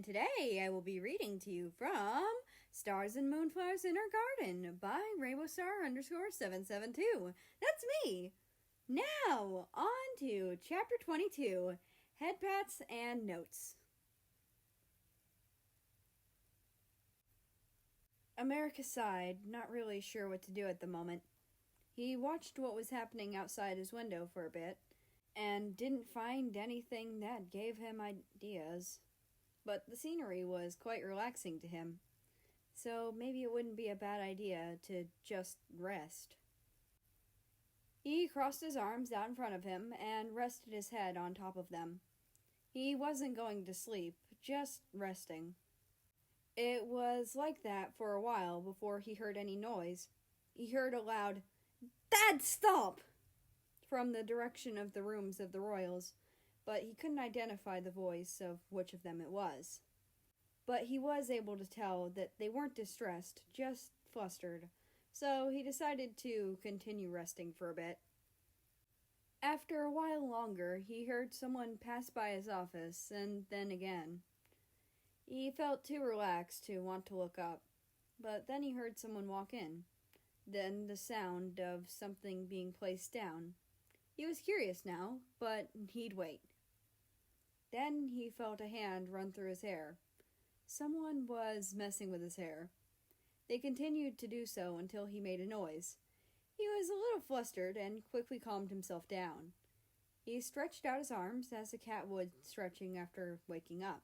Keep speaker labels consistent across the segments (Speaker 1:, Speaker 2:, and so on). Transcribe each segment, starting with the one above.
Speaker 1: and today I will be reading to you from Stars and Moonflowers in Our Garden by RainbowStar_772. That's me! Now, on to Chapter 22, Head Pats and Notes. America sighed, not really sure what to do at the moment. He watched what was happening outside his window for a bit, and didn't find anything that gave him ideas. But the scenery was quite relaxing to him, so maybe it wouldn't be a bad idea to just rest. He crossed his arms out in front of him and rested his head on top of them. He wasn't going to sleep, just resting. It was like that for a while before he heard any noise. He heard a loud, "Dad, stop!" from the direction of the rooms of the royals, but he couldn't identify the voice of which of them it was. But he was able to tell that they weren't distressed, just flustered, so he decided to continue resting for a bit. After a while longer, he heard someone pass by his office, and then again. He felt too relaxed to want to look up, but then he heard someone walk in, then the sound of something being placed down. He was curious now, but he'd wait. Then he felt a hand run through his hair. Someone was messing with his hair. They continued to do so until he made a noise. He was a little flustered and quickly calmed himself down. He stretched out his arms as a cat would stretching after waking up,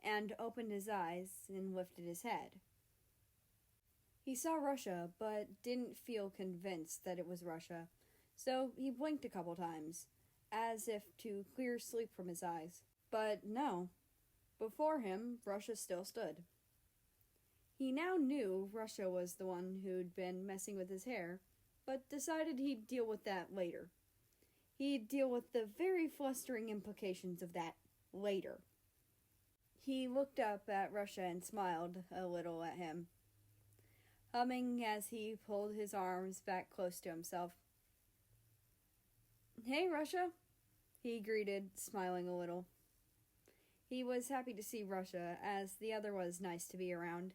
Speaker 1: and opened his eyes and lifted his head. He saw Russia, but didn't feel convinced that it was Russia, so he blinked a couple times, as if to clear sleep from his eyes. But no. Before him, Russia still stood. He now knew Russia was the one who'd been messing with his hair, but decided he'd deal with that later. He'd deal with the very flustering implications of that later. He looked up at Russia and smiled a little at him, humming as he pulled his arms back close to himself. "Hey, Russia," he greeted, smiling a little. He was happy to see Russia, as the other was nice to be around.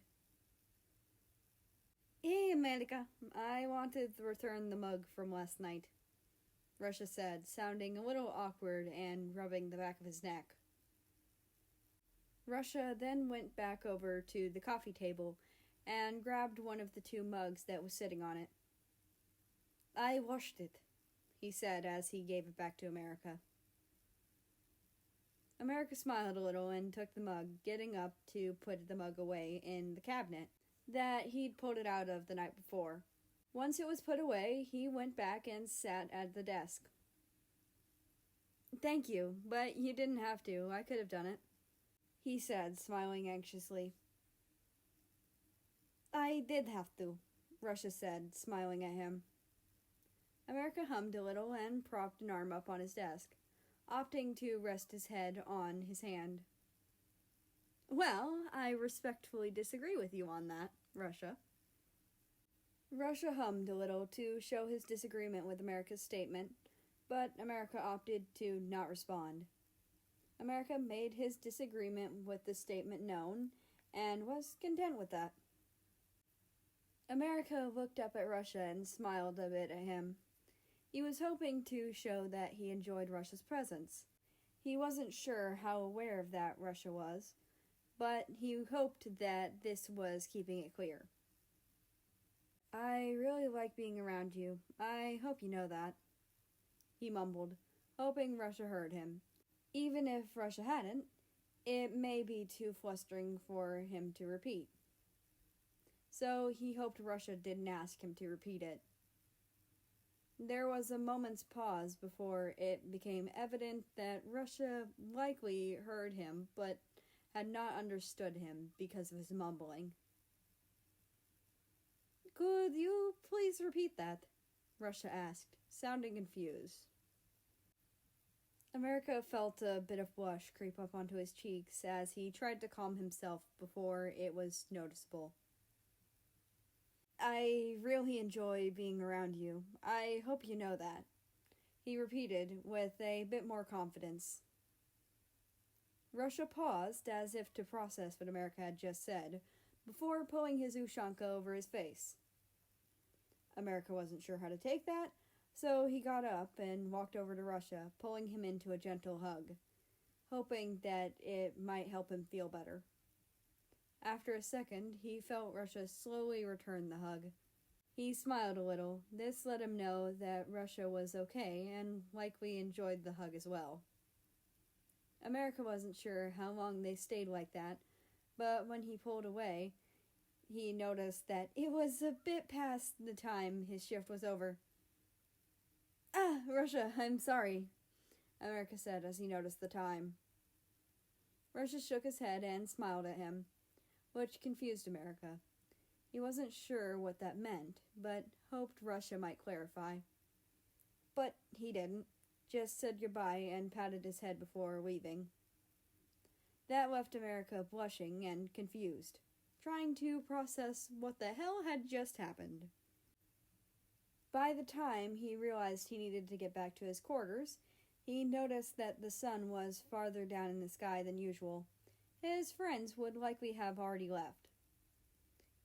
Speaker 1: "Hey, America, I wanted to return the mug from last night," Russia said, sounding a little awkward and rubbing the back of his neck. Russia then went back over to the coffee table and grabbed one of the two mugs that was sitting on it. "I washed it," he said as he gave it back to America. America smiled a little and took the mug, getting up to put the mug away in the cabinet that he'd pulled it out of the night before. Once it was put away, he went back and sat at the desk. "Thank you, but you didn't have to. I could have done it," he said, smiling anxiously. "I did have to," Russia said, smiling at him. America hummed a little and propped an arm up on his desk, opting to rest his head on his hand. "Well, I respectfully disagree with you on that, Russia." Russia hummed a little to show his disagreement with America's statement, but America opted to not respond. America made his disagreement with the statement known, and was content with that. America looked up at Russia and smiled a bit at him. He was hoping to show that he enjoyed Russia's presence. He wasn't sure how aware of that Russia was, but he hoped that this was keeping it clear. "I really like being around you. I hope you know that," he mumbled, hoping Russia heard him. Even if Russia hadn't, it may be too flustering for him to repeat. So he hoped Russia didn't ask him to repeat it. There was a moment's pause before it became evident that Russia likely heard him, but had not understood him because of his mumbling. "Could you please repeat that?" Russia asked, sounding confused. America felt a bit of blush creep up onto his cheeks as he tried to calm himself before it was noticeable. "I really enjoy being around you. I hope you know that," he repeated with a bit more confidence. Russia paused as if to process what America had just said, before pulling his Ushanka over his face. America wasn't sure how to take that, so he got up and walked over to Russia, pulling him into a gentle hug, hoping that it might help him feel better. After a second, he felt Russia slowly return the hug. He smiled a little. This let him know that Russia was okay and likely enjoyed the hug as well. America wasn't sure how long they stayed like that, but when he pulled away, he noticed that it was a bit past the time his shift was over. "Ah, Russia, I'm sorry," America said as he noticed the time. Russia shook his head and smiled at him, which confused America. He wasn't sure what that meant, but hoped Russia might clarify. But he didn't, just said goodbye and patted his head before leaving. That left America blushing and confused, trying to process what the hell had just happened. By the time he realized he needed to get back to his quarters, he noticed that the sun was farther down in the sky than usual. His friends would likely have already left.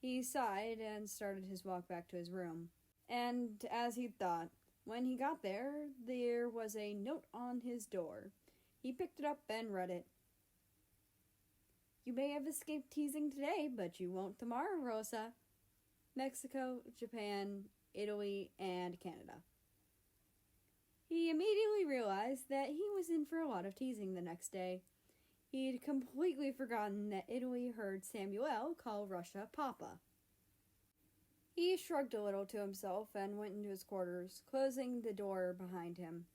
Speaker 1: He sighed and started his walk back to his room. And as he'd thought, when he got there was a note on his door. He picked it up and read it. "You may have escaped teasing today, but you won't tomorrow, Rosa. Mexico, Japan, Italy, and Canada." He immediately realized that he was in for a lot of teasing the next day. He'd completely forgotten that Italy heard Samuel call Russia Papa. He shrugged a little to himself and went into his quarters, closing the door behind him.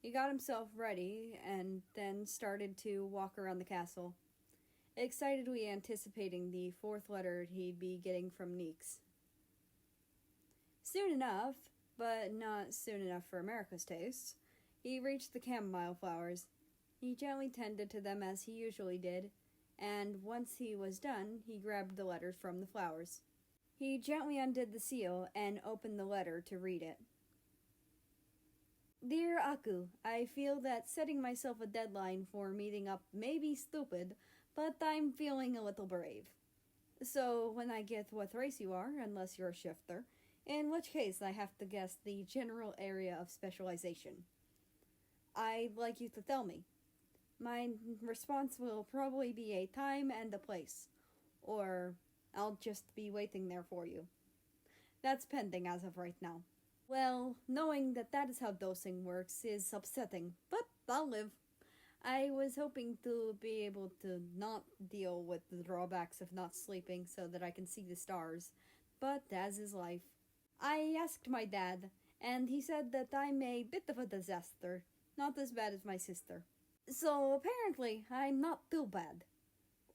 Speaker 1: He got himself ready and then started to walk around the castle, excitedly anticipating the fourth letter he'd be getting from Neeks. Soon enough, but not soon enough for America's tastes, he reached the chamomile flowers. He gently tended to them as he usually did, and once he was done, he grabbed the letters from the flowers. He gently undid the seal and opened the letter to read it. "Dear Aku, I feel that setting myself a deadline for meeting up may be stupid, but I'm feeling a little brave. So when I get what race you are, unless you're a shifter, in which case I have to guess the general area of specialization, I'd like you to tell me. My response will probably be a time and a place, or I'll just be waiting there for you. That's pending as of right now. Well, knowing that is how dosing works is upsetting, but I'll live. I was hoping to be able to not deal with the drawbacks of not sleeping so that I can see the stars, but as is life. I asked my dad, and he said that I'm a bit of a disaster, not as bad as my sister. So apparently I'm not too bad.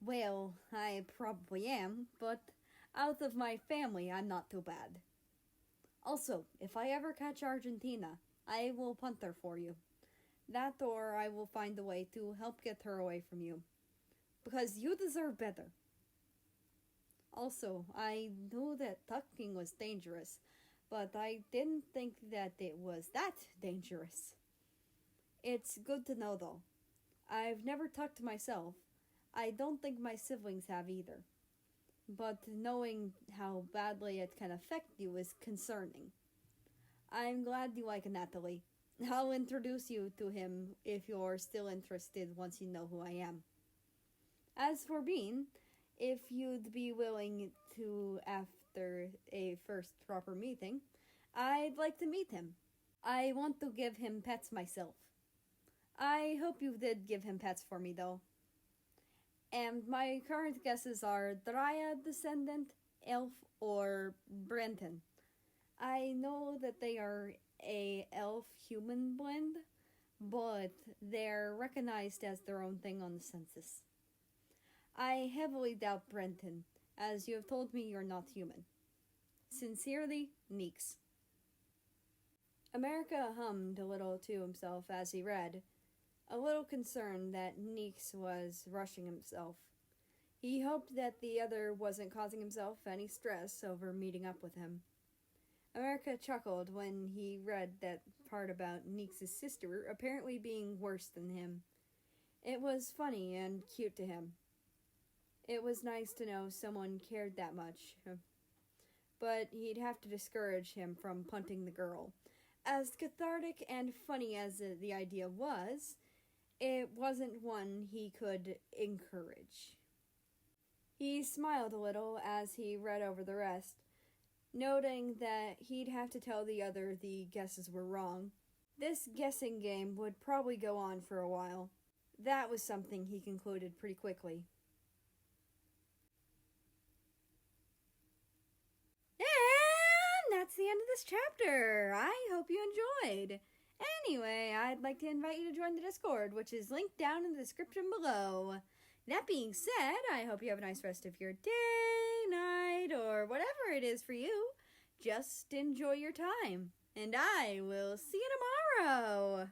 Speaker 1: Well, I probably am, but out of my family I'm not too bad. Also, if I ever catch Argentina, I will punt her for you. That or I will find a way to help get her away from you. Because you deserve better. Also, I knew that tucking was dangerous, but I didn't think that it was that dangerous. It's good to know though. I've never tucked myself. I don't think my siblings have either. But knowing how badly it can affect you is concerning. I'm glad you like Natalie. I'll introduce you to him if you're still interested once you know who I am. As for Bean, if you'd be willing to after a first proper meeting, I'd like to meet him. I want to give him pets myself. I hope you did give him pets for me, though. And my current guesses are Dryad descendant, elf, or Brenton. I know that they are a elf-human blend, but they're recognized as their own thing on the census. I heavily doubt Brenton, as you have told me you're not human. Sincerely, Neeks. America hummed a little to himself as he read, a little concerned that Neeks was rushing himself. He hoped that the other wasn't causing himself any stress over meeting up with him. America chuckled when he read that part about Neeks' sister apparently being worse than him. It was funny and cute to him. It was nice to know someone cared that much. But he'd have to discourage him from punting the girl. As cathartic and funny as the idea was, it wasn't one he could encourage. He smiled a little as he read over the rest, noting that he'd have to tell the other the guesses were wrong. This guessing game would probably go on for a while. That was something he concluded pretty quickly. And that's the end of this chapter. I hope you enjoyed. Anyway, I'd like to invite you to join the Discord, which is linked down in the description below. That being said, I hope you have a nice rest of your day, night, or whatever it is for you. Just enjoy your time, and I will see you tomorrow.